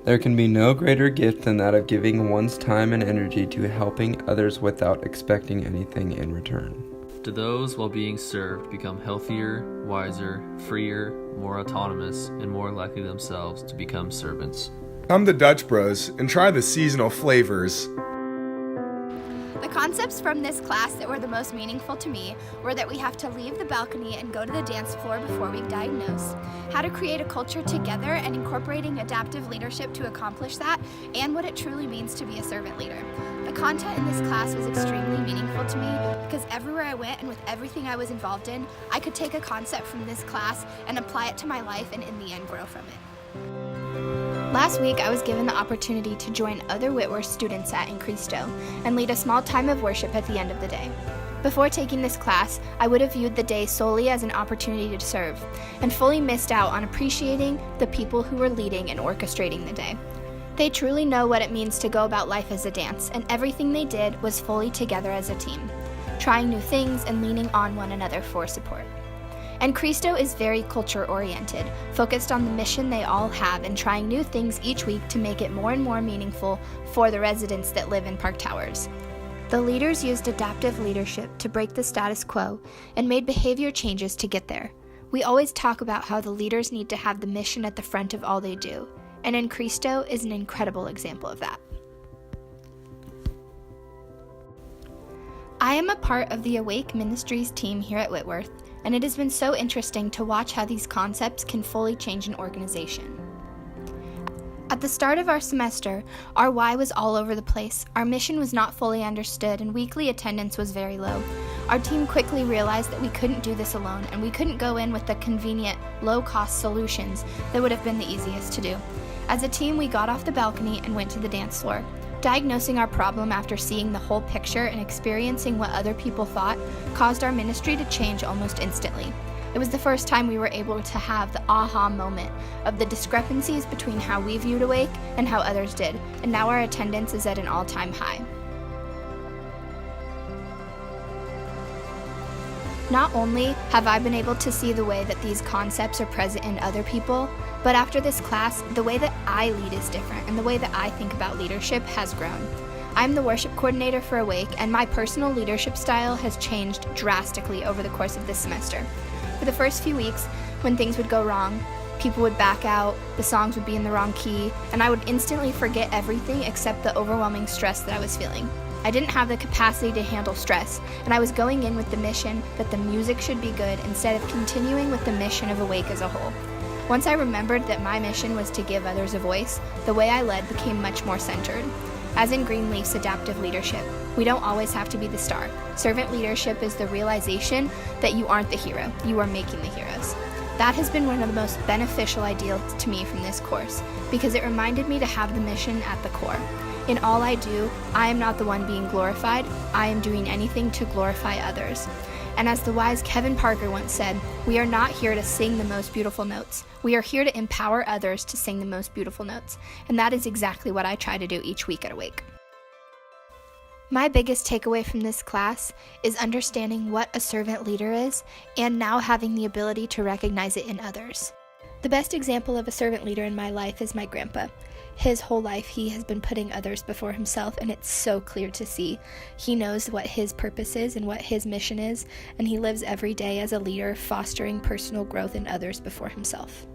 There can be no greater gift than that of giving one's time and energy to helping others without expecting anything in return. To those, while being served, become healthier, wiser, freer, more autonomous, and more likely themselves to become servants. Come to Dutch Bros and try the seasonal flavors. The concepts from this class that were the most meaningful to me were that we have to leave the balcony and go to the dance floor before we diagnose, how to create a culture together and incorporating adaptive leadership to accomplish that, and what it truly means to be a servant leader. The content in this class was extremely meaningful to me because everywhere I went and with everything I was involved in, I could take a concept from this class and apply it to my life and in the end grow from it. Last week, I was given the opportunity to join other Whitworth students at In Cristo and lead a small time of worship at the end of the day. Before taking this class, I would have viewed the day solely as an opportunity to serve and fully missed out on appreciating the people who were leading and orchestrating the day. They truly know what it means to go about life as a dance, and everything they did was fully together as a team, trying new things and leaning on one another for support. And Cristo is very culture-oriented, focused on the mission they all have and trying new things each week to make it more and more meaningful for the residents that live in Park Towers. The leaders used adaptive leadership to break the status quo and made behavior changes to get there. We always talk about how the leaders need to have the mission at the front of all they do, and In Cristo is an incredible example of that. I am a part of the Awake Ministries team here at Whitworth, and it has been so interesting to watch how these concepts can fully change an organization. At the start of our semester, our why was all over the place, our mission was not fully understood, and weekly attendance was very low. Our team quickly realized that we couldn't do this alone, and we couldn't go in with the convenient, low-cost solutions that would have been the easiest to do. As a team, we got off the balcony and went to the dance floor. Diagnosing our problem after seeing the whole picture and experiencing what other people thought caused our ministry to change almost instantly. It was the first time we were able to have the aha moment of the discrepancies between how we viewed Awake and how others did, and now our attendance is at an all-time high. Not only have I been able to see the way that these concepts are present in other people, but after this class, the way that I lead is different, and the way that I think about leadership has grown. I'm the worship coordinator for Awake, and my personal leadership style has changed drastically over the course of this semester. For the first few weeks, when things would go wrong, people would back out, the songs would be in the wrong key, and I would instantly forget everything except the overwhelming stress that I was feeling. I didn't have the capacity to handle stress, and I was going in with the mission that the music should be good instead of continuing with the mission of Awake as a whole. Once I remembered that my mission was to give others a voice, the way I led became much more centered. As in Greenleaf's adaptive leadership, we don't always have to be the star. Servant leadership is the realization that you aren't the hero, you are making the heroes. That has been one of the most beneficial ideals to me from this course, because it reminded me to have the mission at the core. In all I do, I am not the one being glorified, I am doing anything to glorify others. And as the wise Kevin Parker once said, we are not here to sing the most beautiful notes. We are here to empower others to sing the most beautiful notes. And that is exactly what I try to do each week at Awake. My biggest takeaway from this class is understanding what a servant leader is and now having the ability to recognize it in others. The best example of a servant leader in my life is my grandpa. His whole life he has been putting others before himself, and it's so clear to see. He knows what his purpose is and what his mission is, and he lives every day as a leader, fostering personal growth in others before himself.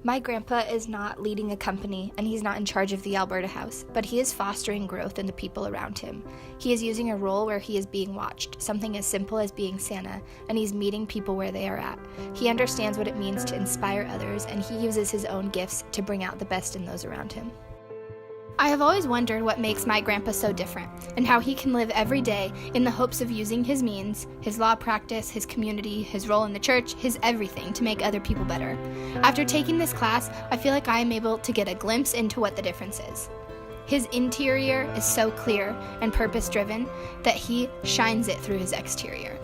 My grandpa is not leading a company, and he's not in charge of the Alberta House, but he is fostering growth in the people around him. He is using a role where he is being watched, something as simple as being Santa, and he's meeting people where they are at. He understands what it means to inspire others, and he uses his own gifts to bring out the best in those around him. I have always wondered what makes my grandpa so different, and how he can live every day in the hopes of using his means, his law practice, his community, his role in the church, his everything to make other people better. After taking this class, I feel like I am able to get a glimpse into what the difference is. His interior is so clear and purpose-driven that he shines it through his exterior.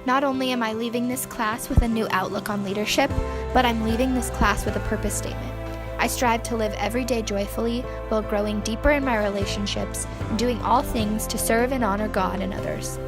Not only am I leaving this class with a new outlook on leadership, but I'm leaving this class with a purpose statement. I strive to live every day joyfully while growing deeper in my relationships and doing all things to serve and honor God and others.